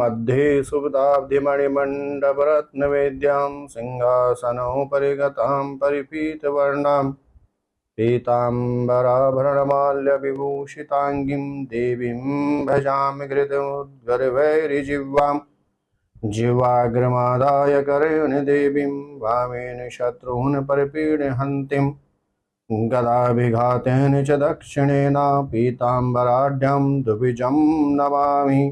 मध्ये सुब्दाब्धिमणिमण्डपरत्नवेद्यां सिंहासनोपरि गतां परिपीतवर्णां पीताम्बराभरणमाल्यविभूषिताङ्गीं देवीं भजामि हृदयोद्गर्भैर्जिह्वां जिह्वाग्रमादाय करयोनिदेवीं वामेन शत्रून् परिपीडहन्तीं गदाभिघातेन च दक्षिणेन पीताम्बराढ्यं द्विजं नमामि।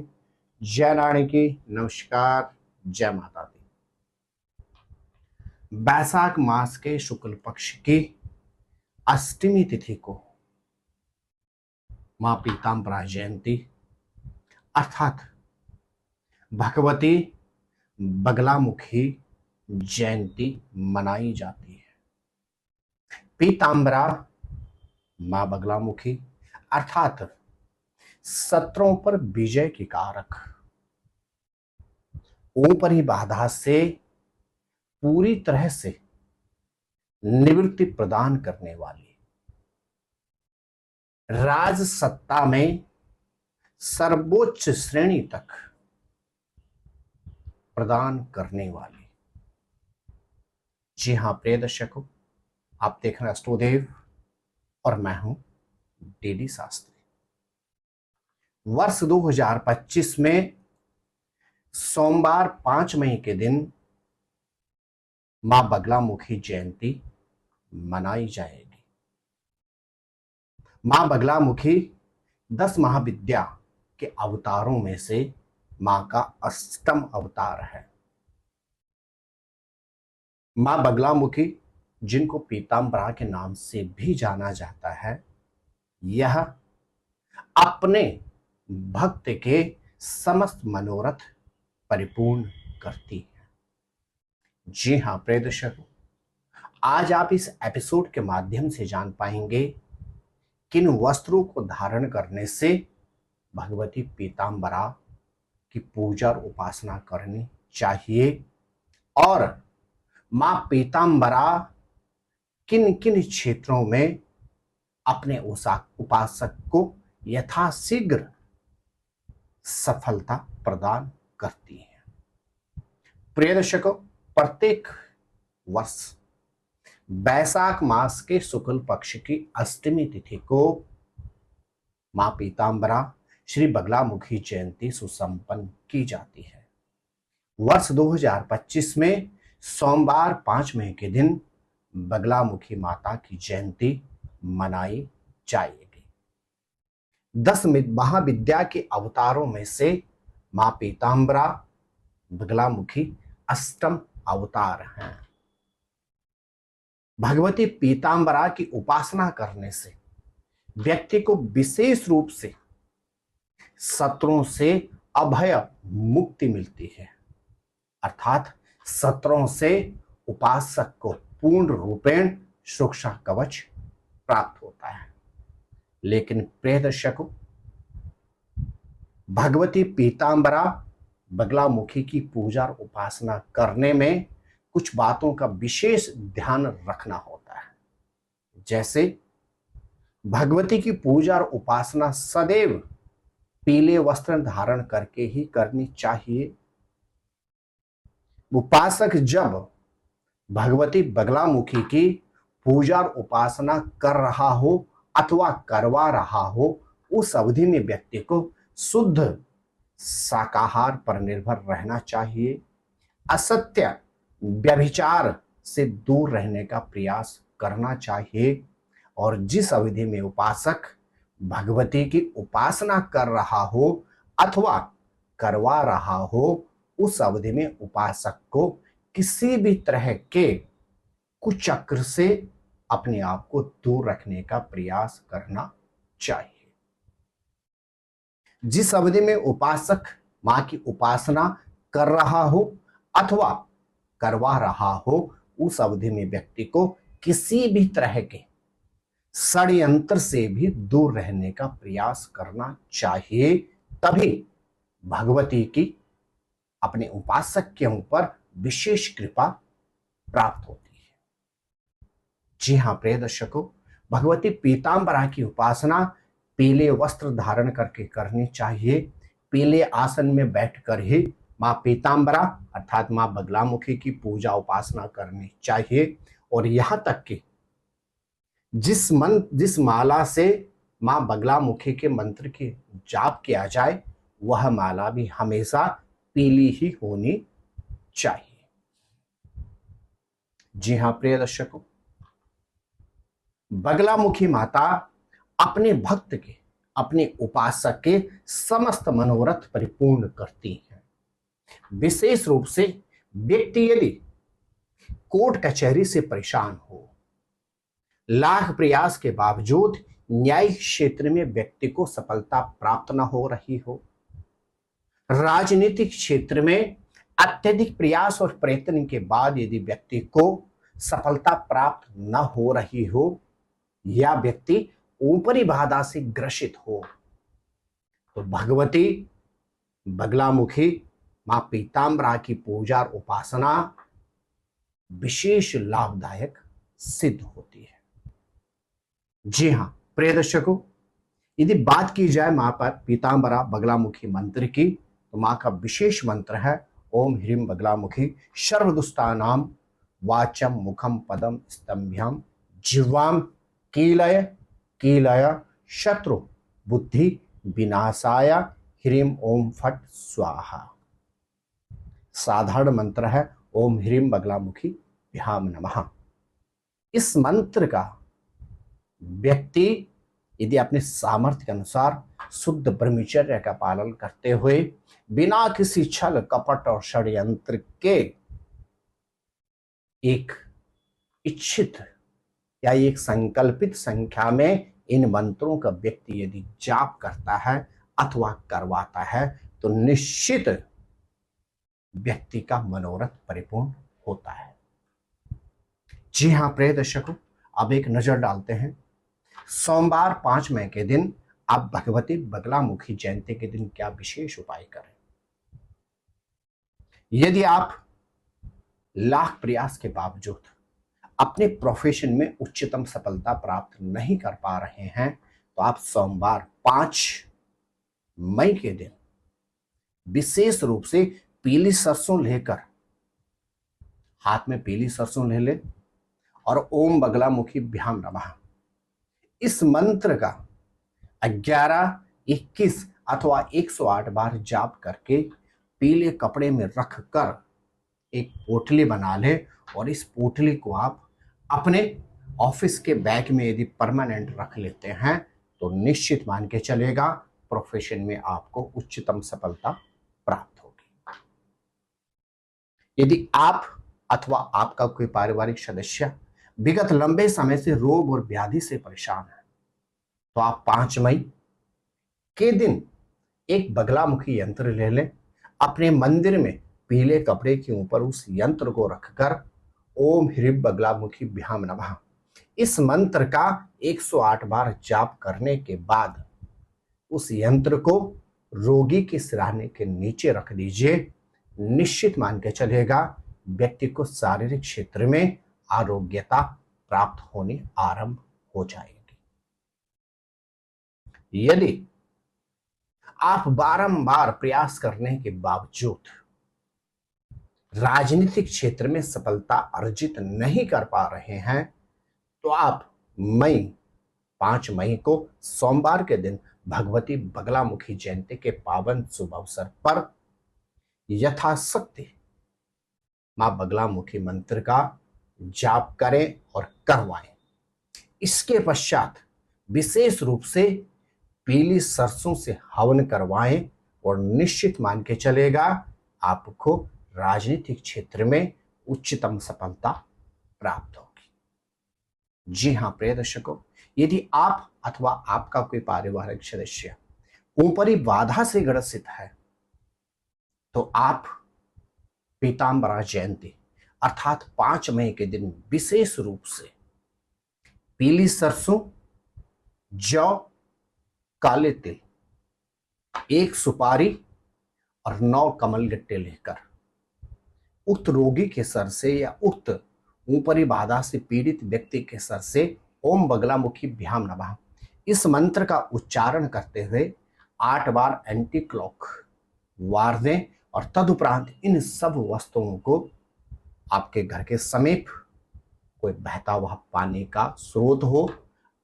जय रानी की नमस्कार, जय माता दी। बैसाख मास के शुक्ल पक्ष की अष्टमी तिथि को मां पीताम्बरा जयंती अर्थात भगवती बगलामुखी जयंती मनाई जाती है। पीताम्बरा मां बगलामुखी अर्थात शत्रुओं पर विजय की कारक, ऊपरी बाधा से पूरी तरह से निवृत्ति प्रदान करने वाली, राज सत्ता में सर्वोच्च श्रेणी तक प्रदान करने वाली। जी हां प्रिय दर्शकों, आप देख रहे हैं अष्टोदेव और मैं हूं डीडी शास्त्री। वर्ष 2025 में सोमवार 5 मई के दिन मां बगलामुखी जयंती मनाई जाएगी। मां बगलामुखी 10 महाविद्या के अवतारों में से मां का अष्टम अवतार है। मां बगलामुखी, जिनको पीताम्बरा के नाम से भी जाना जाता है, यह अपने भक्त के समस्त मनोरथ परिपूर्ण करती है। जी हां प्रिय दर्शकों, आज आप इस एपिसोड के माध्यम से जान पाएंगे किन वस्त्रों को धारण करने से भगवती पीताम्बरा की पूजा और उपासना करनी चाहिए और मां पीताम्बरा किन किन क्षेत्रों में अपने उपासक को यथाशीघ्र सफलता प्रदान करती है। प्रिय दर्शकों, प्रत्येक वर्ष बैसाख मास के शुक्ल पक्ष की अष्टमी तिथि को मां पीताम्बरा श्री बगलामुखी जयंती सुसंपन्न की जाती है। वर्ष 2025 में सोमवार 5 मई के दिन बगलामुखी माता की जयंती मनाई जाएगी। 10 महाविद्या के अवतारों में से मां पीताम्बरा बगलामुखी अष्टम अवतार हैं। भगवती पीताम्बरा की उपासना करने से व्यक्ति को विशेष रूप से शत्रुओं से अभय मुक्ति मिलती है, अर्थात शत्रुओं से उपासक को पूर्ण रूपेण सुरक्षा कवच प्राप्त होता है। लेकिन प्रिय दर्शकों, भगवती पीताम्बरा बगलामुखी की पूजा और उपासना करने में कुछ बातों का विशेष ध्यान रखना होता है। जैसे भगवती की पूजा और उपासना सदैव पीले वस्त्र धारण करके ही करनी चाहिए। उपासक जब भगवती बगलामुखी की पूजा और उपासना कर रहा हो अथवा करवा रहा हो, उस अवधि में व्यक्ति को शुद्ध शाकाहार पर निर्भर रहना चाहिए। असत्य व्यभिचार से दूर रहने का प्रयास करना चाहिए और जिस अवधि में उपासक भगवती की उपासना कर रहा हो अथवा करवा रहा हो, उस अवधि में उपासक को किसी भी तरह के कुचक्र से अपने आप को दूर रखने का प्रयास करना चाहिए। जिस अवधि में उपासक मां की उपासना कर रहा हो अथवा करवा रहा हो, उस अवधि में व्यक्ति को किसी भी तरह के षड्यंत्र से भी दूर रहने का प्रयास करना चाहिए। तभी भगवती की अपने उपासक के ऊपर विशेष कृपा प्राप्त होती है। जी हां प्रिय दर्शकों, भगवती पीताम्बरा की उपासना पीले वस्त्र धारण करके करनी चाहिए। पीले आसन में बैठकर ही माँ पीताम्बरा अर्थात माँ बगलामुखी की पूजा उपासना करनी चाहिए। और यहां तक कि जिस माला से माँ बगलामुखी के मंत्र की जाप किया जाए वह माला भी हमेशा पीली ही होनी चाहिए। जी हां प्रिय दर्शकों, बगलामुखी माता अपने भक्त के, अपने उपासक के समस्त मनोरथ परिपूर्ण करती हैं। विशेष रूप से व्यक्ति यदि कोर्ट कचहरी से परेशान हो, लाख प्रयास के बावजूद न्यायिक क्षेत्र में व्यक्ति को सफलता प्राप्त न हो रही हो, राजनीतिक क्षेत्र में अत्यधिक प्रयास और प्रयत्न के बाद यदि व्यक्ति को सफलता प्राप्त न हो रही हो, या व्यक्ति ऊपरी बाधा से ग्रसित हो, तो भगवती बगलामुखी मां पीताम्बरा की पूजा और उपासना विशेष लाभदायक सिद्ध होती है। जी हां प्रिय दर्शकों, यदि बात की जाए मां पर पीताम्बरा बगलामुखी मंत्र की, तो मां का विशेष मंत्र है ओम ह्रीम बगलामुखी सर्वदुष्टानाम वाचम मुखम पदम स्तंभ्यम जिह्वाम कीलय कीलय शत्रु बुद्धि विनाशाय ह्रीम ओम फट स्वाहा। साधारण मंत्र है ओम ह्रीम बगलामुखी भ्याम नमः। इस मंत्र का व्यक्ति यदि अपने सामर्थ्य के अनुसार शुद्ध ब्रह्मचर्य का पालन करते हुए बिना किसी छल कपट और षड्यंत्र के एक इच्छित या एक संकल्पित संख्या में इन मंत्रों का व्यक्ति यदि जाप करता है अथवा करवाता है, तो निश्चित व्यक्ति का मनोरथ परिपूर्ण होता है। जी हां प्रिय दर्शकों, अब एक नजर डालते हैं सोमवार 5 मई के दिन आप भगवती बगलामुखी जयंती के दिन क्या विशेष उपाय करें। यदि आप लाख प्रयास के बावजूद अपने प्रोफेशन में उच्चतम सफलता प्राप्त नहीं कर पा रहे हैं, तो आप सोमवार 5 मई के दिन विशेष रूप से पीली सरसों लेकर, हाथ में पीली सरसों ले ले और ओम बगलामुखी भ्याम नमः इस मंत्र का 11, 21 अथवा 108 बार जाप करके पीले कपड़े में रख कर एक पोटली बना ले, और इस पोटली को आप अपने ऑफिस के बैग में यदि परमानेंट रख लेते हैं, तो निश्चित मान के चलेगा प्रोफेशन में आपको उच्चतम सफलता प्राप्त होगी। यदि आप अथवा आपका कोई पारिवारिक सदस्य विगत लंबे समय से रोग और व्याधि से परेशान है, तो आप 5 मई के दिन एक बगलामुखी यंत्र ले लें, अपने मंदिर में पीले कपड़े के ऊपर उस यंत्र को रखकर ओम ह्रीम बगलामुखी भ्याम नमः इस मंत्र का 108 बार जाप करने के बाद उस यंत्र को रोगी के सिरहाने के नीचे रख दीजिए। निश्चित मान के चलेगा व्यक्ति को शारीरिक क्षेत्र में आरोग्यता प्राप्त होनी आरंभ हो जाएगी। यदि आप बारंबार प्रयास करने के बावजूद राजनीतिक क्षेत्र में सफलता अर्जित नहीं कर पा रहे हैं, तो आप 5 मई को सोमवार के दिन भगवती बगलामुखी जयंती के पावन शुभ अवसर पर यथाशक्ति मां बगलामुखी मंत्र का जाप करें और करवाएं। इसके पश्चात विशेष रूप से पीली सरसों से हवन करवाएं, और निश्चित मान के चलेगा आपको राजनीतिक क्षेत्र में उच्चतम सफलता प्राप्त होगी। जी हां प्रिय दर्शकों, यदि आप अथवा आपका कोई पारिवारिक सदस्य ऊपरी बाधा से ग्रसित है, तो आप पीताम्बरा जयंती अर्थात 5 मई के दिन विशेष रूप से पीली सरसों, जौ, काले तिल, 1 सुपारी और 9 कमल गट्टे लेकर उक्त रोगी के सर से या उक्त ऊपरी बाधा से पीड़ित व्यक्ति के सर से ओम बगलामुखी भ्याम नमः इस मंत्र का उच्चारण करते हुए 8 बार एंटी क्लॉक वार दें और तदुपरांत इन सब वस्तुओं को आपके घर के समीप कोई बहता हुआ पानी का स्रोत हो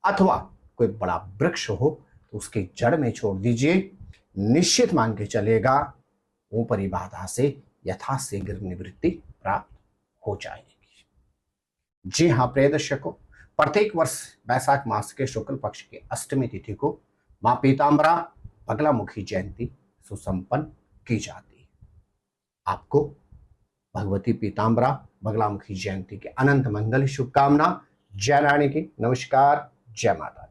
अथवा कोई बड़ा वृक्ष हो तो उसकी जड़ में छोड़ दीजिए। निश्चित मान के चलेगा ऊपरी बाधा से यथाशीघ्र निवृत्ति प्राप्त हो जाएगी। जी हाँ प्रिय दर्शकों, प्रत्येक वर्ष वैशाख मास के शुक्ल पक्ष की अष्टमी तिथि को मां पीताम्बरा बगलामुखी जयंती सुसंपन्न की जाती है। आपको भगवती पीताम्बरा बगलामुखी जयंती के अनंत मंगल शुभकामना। जय रानी की नमस्कार। जय माता दी।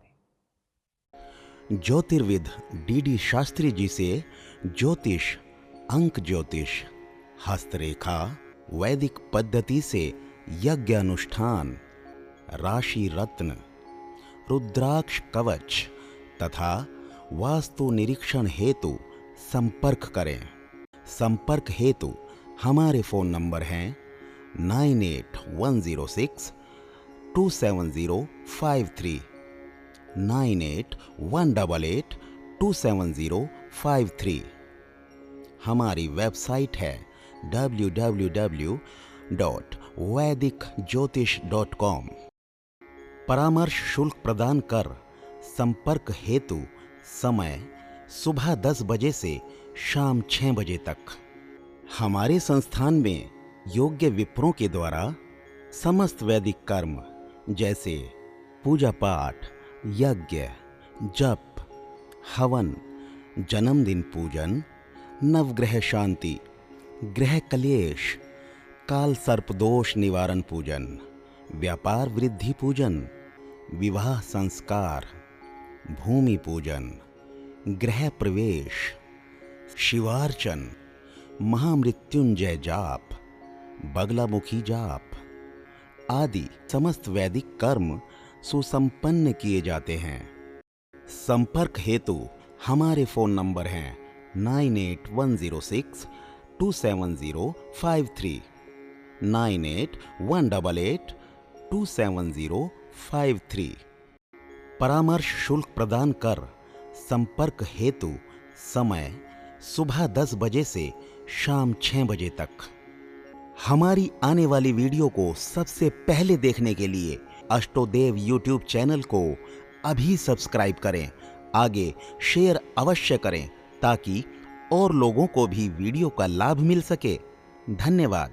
ज्योतिर्विद डीडी शास्त्री जी से ज्योतिष, अंक ज्योतिष, हस्तरेखा, वैदिक पद्धति से यज्ञ अनुष्ठान, राशि रत्न, रुद्राक्ष कवच तथा वास्तु निरीक्षण हेतु संपर्क करें। संपर्क हेतु हमारे फोन नंबर हैं 9811062705 9818827053। हमारी वेबसाइट है www.vedicjyotish.com। परामर्श शुल्क प्रदान कर संपर्क हेतु समय सुबह 10 बजे से शाम 6 बजे तक। हमारे संस्थान में योग्य विप्रों के द्वारा समस्त वैदिक कर्म जैसे पूजा पाठ, यज्ञ, जप, हवन, जन्मदिन पूजन, नवग्रह शांति, ग्रह कलेश, काल सर्प दोष निवारण पूजन, व्यापार वृद्धि पूजन, विवाह संस्कार, भूमि पूजन, गृह प्रवेश, शिवार्चन, महामृत्युंजय जाप, बगलामुखी जाप आदि समस्त वैदिक कर्म सुसंपन्न किए जाते हैं। संपर्क हेतु हमारे फोन नंबर हैं 9810627053, 9818827053। परामर्श शुल्क प्रदान कर संपर्क हेतु समय सुबह 10 बजे से शाम 6 बजे तक। हमारी आने वाली वीडियो को सबसे पहले देखने के लिए अष्टोदेव यूट्यूब चैनल को अभी सब्सक्राइब करें। आगे शेयर अवश्य करें ताकि और लोगों को भी वीडियो का लाभ मिल सके। धन्यवाद।